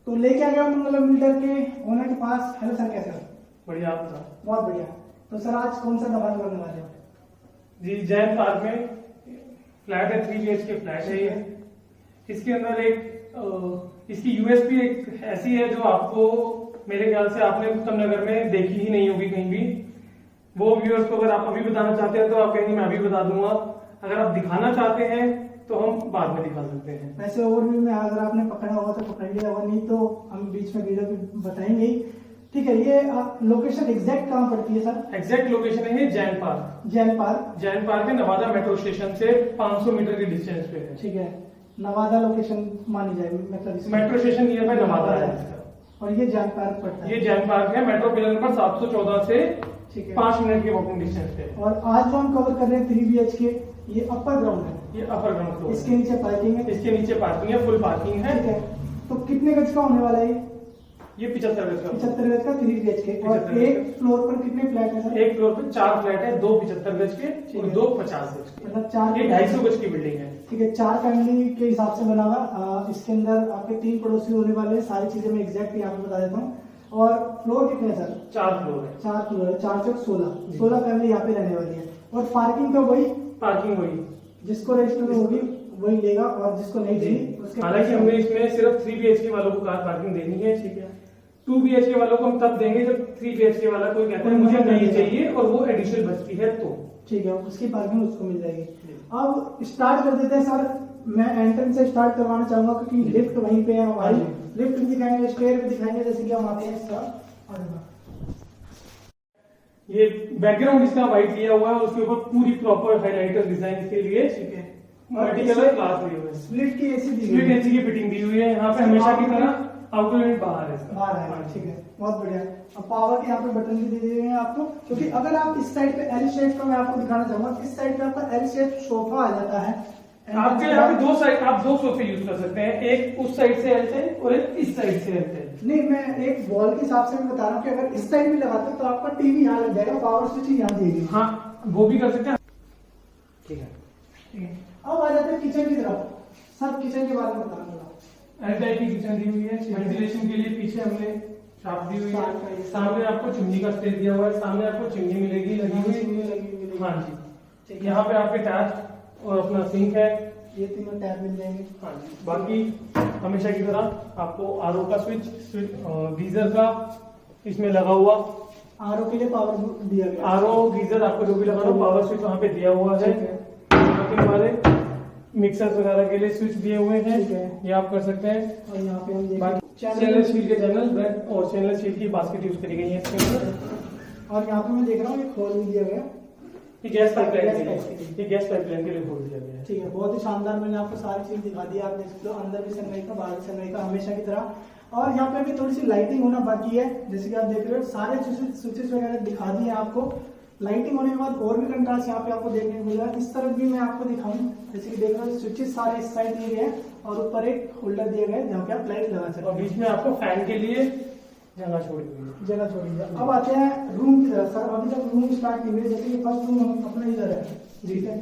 तो लेके आ गया मंगलम बिल्डर के ओनर के पास। हेलो सर, कैसे हो? बढ़िया आप बताओ। बहुत बढ़िया। तो सर आज कौन सा दवा करने वाले हो? जी जैन पार्क में फ्लैट है, 3 BHK फ्लैट है ये। इसके अंदर इसकी यूएसपी एक ऐसी है जो आपको मेरे ख्याल से आपने उत्तम नगर में देखी ही नहीं होगी कहीं भी। वो व्यूअर्स को अगर आप अभी बताना चाहते हैं तो आप कहेंगे मैं अभी बता दूंगा, अगर आप दिखाना चाहते हैं तो हम बाद में दिखा सकते हैं। वैसे ओवरव्यू में अगर आपने पकड़ा होगा तो पकड़ लिया होगा, नहीं तो हम बीच में वीडियो भी बताएंगे ही। ठीक है, ये लोकेशन एग्जैक्ट कहाँ पड़ती है सर? एग्जैक्ट लोकेशन है Jain park. Jain park. Jain park है नवादा मेट्रो स्टेशन से 500 मीटर के डिस्टेंस पे है। ठीक है, नवादा लोकेशन मानी जाएगी, मतलब metro station near by Nawada है। और ये जैन पार्क पड़ता है। ये जैन पार्क है, मेट्रो पिलर नंबर 714 से ठीक है 5 मिनट के वॉकिंग डिस्टेंस पे। और आज जो हम कवर कर रहे हैं 3 BHK, ये अपर ग्राउंड है। ये अपर ग्राउंड फ्लोर। इसके नीचे पार्किंग है। इसके नीचे पार्किंग है, फुल पार्किंग है। ठीक है, तो कितने गज का होने वाला है ये 75 गज का। 75 गज का 3 BHK। और 75 एक फ्लोर पर कितने फ्लैट है सर? एक फ्लोर पे 4 फ्लैट है, 2 75 गज के और 2 50 गज के। मतलब 4 ये 250 गज की बिल्डिंग है। ठीक है, 4 फैमिली के हिसाब से बना हुआ। इसके अंदर आपके 3 पड़ोसी होने वाले हैं। सारी चीजें मैं एग्जैक्ट यहाँ पे बता देता हूँ। और फ्लोर कितने हैं सर? 4 फ्लोर है। 4 फ्लोर है, 4 से 16 फैमिली यहाँ पे रहने वाली है। और पार्किंग का वही, पार्किंग वही, जिसको रजिस्टर होगी वही लेगा, और जिसको नहीं देगी उसके। हालांकि हमने इसमें सिर्फ 3 BHK वालों को कार पार्किंग देनी है। ठीक है, 2 BHK वालों को हम तब देंगे जब 3 BHK वाला कोई कहता है मुझे नहीं चाहिए और वो एडिशनल बचती है तो। ठीक है, उसकी पार्किंग उसको मिल जाएगी। अब स्टार्ट कर देते हैं सर। मैं एंट्रेंस से स्टार्ट करवाना चाहूंगा क्योंकि लिफ्ट वहीं पे है हमारी। लिफ्ट भी दिखाएंगे, स्टेयर भी दिखाएंगे, जैसे कि हम आते हैं सर। ये बैकग्राउंड इसका व्हाइट दिया हुआ है, उसके ऊपर पूरी प्रॉपर हाइलाइटर डिजाइन के लिए। ठीक है, मल्टीकलर ग्लास दिए हुए हैं। स्प्लिट की एसी दी स्प्लिट एसी की फिटिंग दी हुई है। यहाँ पे हमेशा की तरह आउटर यूनिट बाहर है इसका। बाहर है। ठीक है, बहुत बढ़िया। अब पावर के यहाँ पे बटन भी दे दिए हैं आपको, क्योंकि अगर आप इस साइड पे एल शेप का, मैं आपको दिखाना चाहूंगा, इस साइड पे आपका एल शेप सोफा आ जाता है। आपके यहाँ पे 2 साइड, आप 2 सोफे यूज कर सकते हैं, एक उस साइड से एल साइड और एक इस साइड से एल साइड। नहीं, मैं एक वॉल के हिसाब से मैं बता रहा हूँ कि अगर इस साइड भी लगाते तो आपका टीवी यहाँ लग जाएगा, पावर स्विच यहाँ देगी। हाँ, वो भी कर सकते हैं। ठीक है, ठीक है। अब आ जाते हैं किचन की तरफ। सर किचन के बारे में बताना। एल टाइप की किचन दी हुई है। वेंटिलेशन के लिए पीछे हमने शाफ्ट दी हुई है। सामने आपको चिमनी का स्पेस दिया हुआ है। सामने आपको चिमनी मिलेगी लगी हुई। हाँ जी, यहाँ पे आपके टैप और अपना सिंक है। ये तीनों टैप मिल जाएंगे। हाँ जी, बाकी हमेशा की तरह आपको आरओ का स्विच, गीजर का इसमें लगा हुआ। आरओ के लिए पावर दिया गया। आरओ गीजर आपको जो भी लगा पावर स्विच वहाँ पे दिया हुआ है। बाकी हमारे मिक्सर वगैरह के लिए स्विच दिए हुए हैं, ये आप कर सकते हैं। और यहाँ पे हम स्टेनलेस स्टील के चैनल ब्रेड और स्टेनलेस स्टील की बास्केट यूज करी गई है इसके अंदर। और यहाँ पे मैं देख रहा हूँ ये खोल भी दिया गया। ये गैस पाइपलाइन के लिए, ये गैस पाइपलाइन के लिए खोल दिया गया है। ठीक है, बहुत ही शानदार। मैंने आपको सारी चीज दिखा दी। आप देख सकते हो अंदर भी सनमाइका का, बाहर सनमाइका का, हमेशा की तरह। और यहाँ पे भी थोड़ी सी लाइटिंग होना बाकी है, जैसे कि आप देख रहे हो। सारे स्विचेस वगैरह दिखा दिए आपको। लाइटिंग होने के बाद और भी कंट्रास्ट यहाँ पे आपको देखने को मिलेगा। इस तरफ भी मैं आपको दिखाऊं, जैसे कि देख रहे हो स्विचेस सारे इस साइड दिए गए और ऊपर एक होल्डर दिया गया जहाँ पे आप लाइट लगा सकते हैं। और बीच में आपको फैन के लिए जगह छोड़ी हुई है। जगह छोड़ी है। अब आते हैं रूम की तरफ। सर अभी तक रूम स्टार्ट नहीं हुई, जैसे कि फर्स्ट रूम हम अपना इधर है। ठीक है,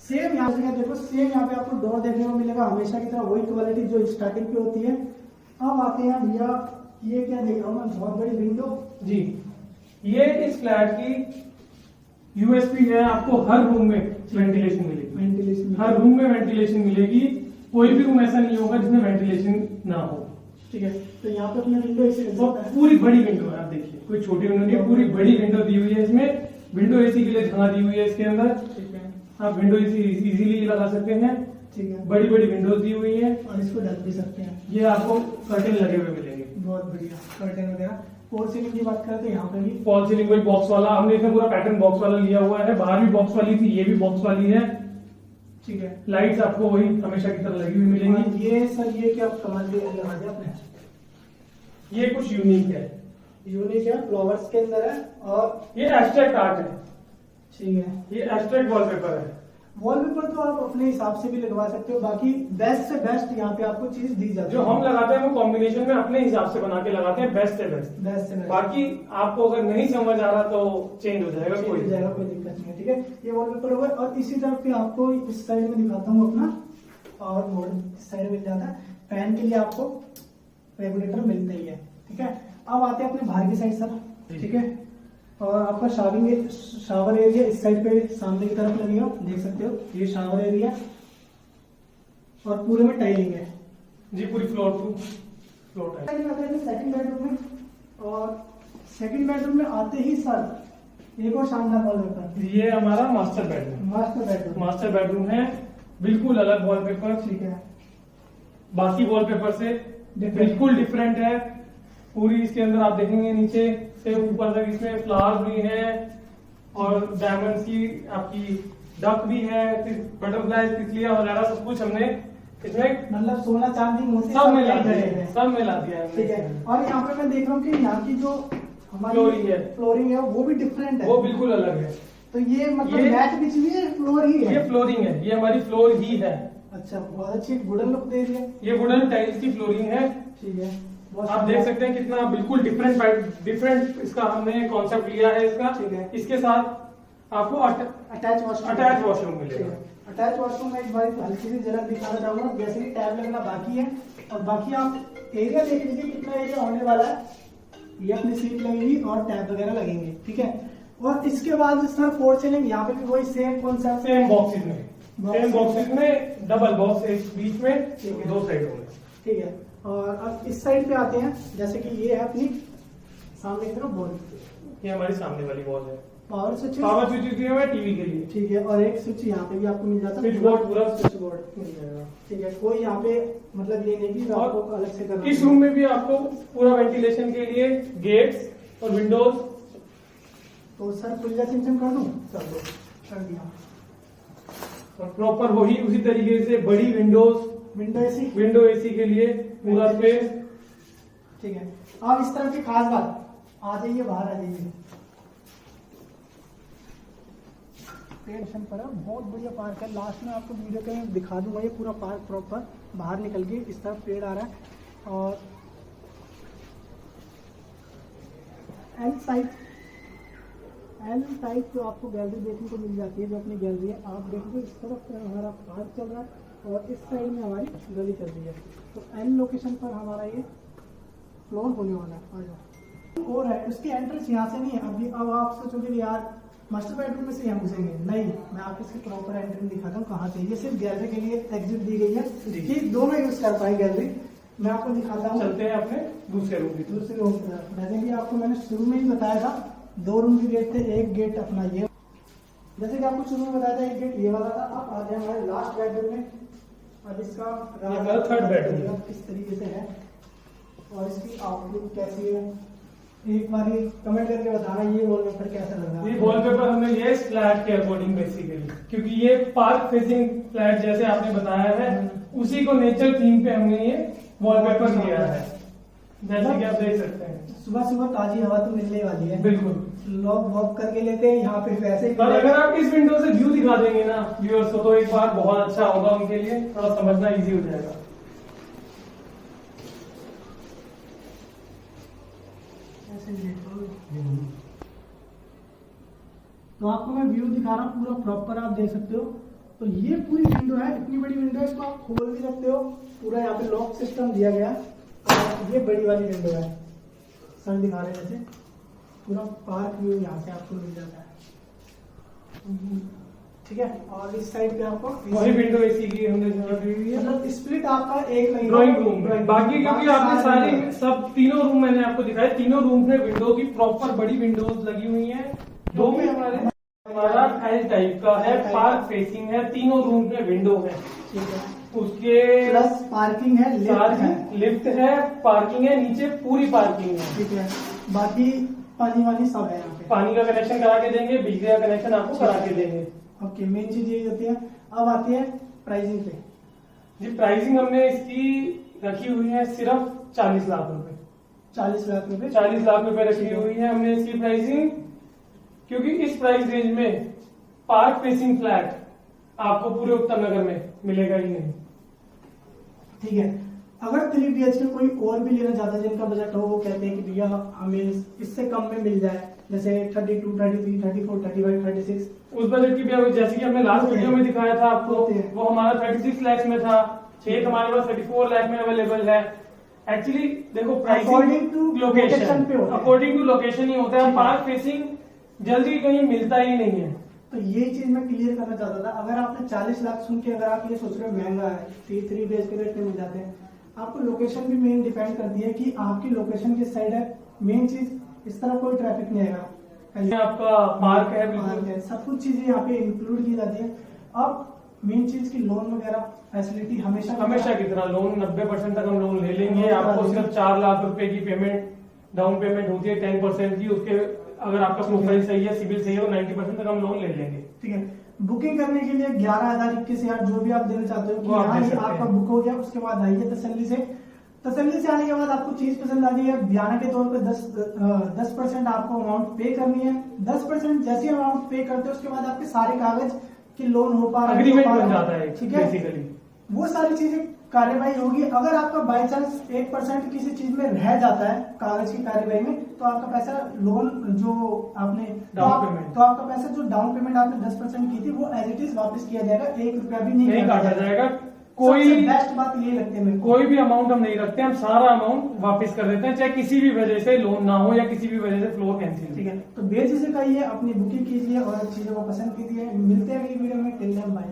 सेम यहाँ से देखो, सेम यहाँ पे आपको डोर देखने को मिलेगा, हमेशा की तरह वही क्वालिटी जो स्टार्टिंग पे होती है। अब आते हैं भैया, ये क्या देख रहा हूँ मैं, बहुत बड़ी विंडो। जी, ये इस फ्लैट की यूएसपी है। आपको हर रूम में वेंटिलेशन मिलेगी। हर रूम में वेंटिलेशन मिलेगी। कोई भी रूम ऐसा नहीं होगा जिसमें वेंटिलेशन ना हो। ठीक है, तो यहाँ पे अपना विंडो एसी तो पूरी बड़ी विंडो है, आप देखिए, कोई छोटी विंडो नहीं है, पूरी बड़ी विंडो दी हुई है। इसमें विंडो एसी के लिए जगह दी हुई है इसके अंदर। ठीक है, आप विंडो एसी इजीली लगा सकते हैं। ठीक है, बड़ी बड़ी विंडोज दी हुई है और इसको ढक भी सकते हैं। ये आपको कर्टेन लगे हुए मिलेंगे। बहुत बढ़िया कर्टेन वगैरह। फॉल सीलिंग की बात करें तो यहाँ पे भी फॉल सीलिंग कोई बॉक्स वाला, हमने इसमें पूरा पैटर्न बॉक्स वाला लिया हुआ है। बाहर भी बॉक्स वाली थी, ये भी बॉक्स वाली है। ठीक है, लाइट्स आपको वही हमेशा की तरह लगी हुई मिलेंगी। ये सर ये क्या कमाल लगा दिया आपने? ये कुछ यूनिक है। यूनिक है, फ्लावर्स के अंदर है और ये एब्स्ट्रैक्ट आर्ट है। ठीक है, ये एब्स्ट्रैक्ट वॉलपेपर है। वॉलपेपर तो आप अपने हिसाब से भी लगवा सकते हो। बाकी बेस्ट से बेस्ट यहाँ पे आपको चीज दी जाती है। जो हम लगाते हैं वो कॉम्बिनेशन में अपने हिसाब से बना के लगाते हैं, बेस्ट से बेस्ट। बेस्ट से बेस्ट। बाकी आपको अगर नहीं समझ आ रहा तो चेंज हो जाएगा, कोई दिक्कत नहीं है। ठीक है, ये वॉलपेपर होगा। और इसी तरफ भी आपको इस साइड में दिखाता हूँ अपना, और इस साइड मिल जाता है। फैन के लिए आपको रेगुलेटर मिलते ही है। ठीक है, अब आते हैं अपने बाहर की साइड सर। ठीक है, और आपका शावर एरिया इस साइड पे सामने की तरफ लगेगा, देख सकते हो ये शावर एरिया, और पूरे में टाइलिंग है जी, पूरी floor to floor tile. Second bedroom में, और सेकंड बेडरूम में आते ही सर एक और शानदार वॉलपेपर, ये हमारा मास्टर बेडरूम। मास्टर बेडरूम है, बिल्कुल अलग वॉलपेपर। ठीक है, बाकी वॉलपेपर से बिल्कुल डिफरेंट है। पूरी इसके अंदर आप देखेंगे नीचे से ऊपर तक इसमें फ्लावर्स भी हैं और डायमंड्स की आपकी डक भी है, फिर बटरफ्लाई, तितलियां वगैरह सब कुछ हमने इसमें मतलब सोना चांदी मोती सब मिला मिला दिया है, सब मिला दिया है। ठीक है, और यहाँ पे मैं देख रहा हूँ कि यहाँ की जो फ्लोरिंग है वो भी डिफरेंट है, वो बिल्कुल अलग है। तो ये मतलब मैट बिछ भी है, फ्लोर ही है। ये फ्लोरिंग है, ये हमारी फ्लोर ही है। अच्छा, बहुत अच्छी वुडन लुक दे रही है। ये वुडन टाइल्स की फ्लोरिंग है। ठीक है, आप देख सकते हैं कितना बिल्कुल डिफरेंट इसका हमने कॉन्सेप्ट लिया है इसका। ठीक है, इसके साथ आपको अटैच वॉशरूम मिलेगा। अटैच वॉशरूम में एक बार हल्की सी झलक दिखाना चाहूंगा। जैसे कि टैब लगना बाकी है, और बाकी आप एरिया देख लीजिए कितना एरिया होने वाला है। ये अपनी सीट लगेगी और टैब वगैरह लगेंगे। ठीक है, और इसके बाद सर फोर सीलिंग, यहाँ पे भी वही सेम कॉन्सेप्ट, सेम बॉक्सेस में डबल बॉक्स एक बीच में, दो साइडों में। ठीक है, और अब इस साइड पे आते हैं, जैसे कि ये है अपनी सामने की तरफ वॉल, ये हमारी सामने वाली वॉल है। पावर स्विच दिया हुआ है टीवी के लिए। ठीक है, और एक स्विच यहाँ पे भी आपको मिल जाता है, स्विच बोर्ड, पूरा स्विच बोर्ड मिल जाएगा। ठीक है, कोई यहाँ पे मतलब ये नहीं कि आपको अलग से करना। इस रूम में भी आपको पूरा वेंटिलेशन के लिए गेट्स और विंडोज। तो सर पुलिया सिंचन कर दूं? कर दिया। और प्रॉपर वही उसी तरीके से बड़ी विंडो एसी के लिए पूरा स्पेस। ठीक है, अब इस तरह की खास बात, आ जाइए बाहर आ जाइए। टेंशन पर बहुत बढ़िया पार्क है, लास्ट में आपको वीडियो के में दिखा दूंगा। ये पूरा पार्क प्रॉपर बाहर निकल के इस तरफ पेड़ आ रहा है, और एल साइड जो आपको गैलरी देखने को मिल जाती है, जो अपनी गैलरी है, आप देखोगे इस तरफ हमारा पार्क चल रहा है और इस साइड में हमारी गली चल रही है। तो एल लोकेशन पर हमारा ये फ्लोर होने वाला है। आ जाओ, और है उसकी एंट्रेंस यहाँ से नहीं है। अब आप सोचोगे यार मास्टर बेडरूम में से यहाँ घुसेंगे, नहीं, मैं आपको इसकी प्रॉपर एंट्रेंस दिखाता हूँ कहाँ से। ये सिर्फ गैलरी के लिए एग्जिट दी गई है कि दोनों यूज कर पाए गैलरी। मैं आपको दिखाता हूँ। चलते हैं अपने दूसरे रूम की तरफ। वैसे भी आपको मैंने शुरू में ही बताया था, 2 रूम के गेट थे, एक गेट अपना ये, जैसे कि आपको शुरू में बताया था, एक गेट ये वाला था। अब आ जाए हमारे लास्ट बेडरूम में। अब इसका थर्ड बेडरूम किस तरीके से है और इसकी आउटलुक कैसी है, एक बार कमेंट करके बताना ये वॉलपेपर कैसा लगा। ये वॉलपेपर हमने लिया इस फ्लैट के अकॉर्डिंग बेसिकली, क्योंकि ये पार्क फेसिंग फ्लैट जैसे आपने बताया है, उसी को नेचर थीम पे हमने ये वॉलपेपर लिया है। जैसे कि आप देख सकते हैं, सुबह सुबह ताजी हवा तो मिलने वाली है। बिल्कुल, लोग वॉक करके लेते हैं यहाँ पे वैसे ही। पर अगर आप इस विंडो से व्यू दिखा देंगे ना व्यूअर्स को, तो एक बार बहुत अच्छा होगा उनके लिए, थोड़ा समझना इजी हो जाएगा। तो आपको मैं व्यू दिखा रहा हूँ पूरा प्रॉपर, आप देख सकते हो। तो ये पूरी विंडो है, इतनी बड़ी विंडो है, इसको आप खोल भी सकते हो। पूरा यहाँ पे लॉक सिस्टम दिया गया। और ये बड़ी वाली विंडो है, सर दिखा रहे हैं जैसे, पूरा पार्क व्यू यहाँ से आपको मिल जाता है। ठीक है, और इस साइड पे आपको वही विंडो एसी की हमने जरूरत हुई है। मतलब स्प्लिट आपका एक नहीं, ड्राइंग रूम, बाकी क्योंकि आपने सारी सब तीनों रूम मैंने आपको दिखाए, तीनों रूम में विंडो की प्रॉपर बड़ी विंडोज लगी हुई हैं। दो में हमारा एल टाइप का है, पार्क फेसिंग है, तीनों रूम में विंडो है। ठीक है, उसके प्लस पार्किंग है, लिफ्ट है, पार्किंग है, नीचे पूरी पार्किंग है। ठीक है, बाकी पानी वानी सब है यहाँ पे। पानी का कनेक्शन करा के देंगे, बिजली का कनेक्शन आपको करा के देंगे। ओके, मेन चीज यही होती है। अब आती है प्राइसिंग पे। जी, प्राइसिंग हमने इसकी रखी हुई है सिर्फ 40 लाख रुपए। 40 लाख रुपए 40 लाख रुपए रखी हुई है हमने इसकी प्राइसिंग, क्योंकि इस प्राइस रेंज में पार्क फेसिंग फ्लैट आपको पूरे उत्तर नगर में मिलेगा ही नहीं। ठीक है, अगर 3 BHK कोई और भी लेना चाहता है, जिनका बजट हो, वो कहते हैं कि भैया हमें इससे कम में मिल जाए, जैसे 32, 33, 34, 35, 36, उस बजट की भी, जैसे कि हमने लास्ट वीडियो में दिखाया था आपको, वो हमारा 36 लाख में था। एक हमारे पास 34 लाख में अवेलेबल है। एक्चुअली देखो According प्राइसिंग to location पे होता है। अकॉर्डिंग टू लोकेशन ही होता है। ठीक है। पार्क फेसिंग जल्दी कहीं मिलता ही नहीं है। तो ये चीज मैं क्लियर करना चाहता था। अगर आपने 40 लाख सुन के अगर आप ये सोच रहे हो महंगा है, 3 डेज के रेट में मिल जाते हैं, आपको लोकेशन भी मेन डिपेंड करती है कि आपकी लोकेशन किस साइड है। मेन चीज इस तरह कोई ट्रैफिक नहीं आएगा, ये आपका पार्क है पार्क बिल्कुल। है, सब कुछ चीजें यहाँ पे इंक्लूड की जाती है। अब मेन चीज की लोन वगैरह फैसिलिटी हमेशा की तरह लोन 90% तक हम लोन ले लेंगे। लोन आपको करा सिर्फ 4 लाख रुपए की पेमेंट डाउन पेमेंट होती है 10% की। उसके अगर आपका प्रोफाइल सही है, सिविल सही है, तो 90% तक हम लोन ले लेंगे। ठीक है। बुकिंग करने के लिए 11,000 21,000 जो भी आप देना चाहते हो कि वो आप हाँ दे ये सकते आपका हैं। बुक हो गया, उसके बाद आइए तसल्ली से। तसल्ली से आने के बाद आपको चीज पसंद आ गई है, बयाना के तौर पे 10% आपको अमाउंट पे करनी है। 10% जैसे अमाउंट पे करते हो उसके बाद आपके सारे कागज कि लोन हो पा रहा है, एग्रीमेंट हो पा बन रहा जाता है ठीक है। बेसिकली। वो सारी चीजें कार्यवाही होगी। अगर आपका बाई चांस 1% किसी चीज में रह जाता है कागज की कार्यवाही में, तो आपका पैसा लोन जो आपने डाउन पेमेंट। तो आपका पैसा जो डाउन पेमेंट आपने 10% की थी वो एज इट इज वापस किया जाएगा। 1 रुपया भी नहीं काटा जाएगा। कोई बेस्ट बात ये लगती है मेरे को। कोई भी अमाउंट हम नहीं रखते, हम सारा अमाउंट वापस कर देते हैं, चाहे किसी भी वजह से लोन ना हो या किसी भी वजह से फ्लोर कैंसिल। ठीक है, तो बेझिझक आइए, अपनी बुकिंग कीजिए और चीजों को पसंद कीजिए। मिलते हैं अगली वीडियो में। Till then bye.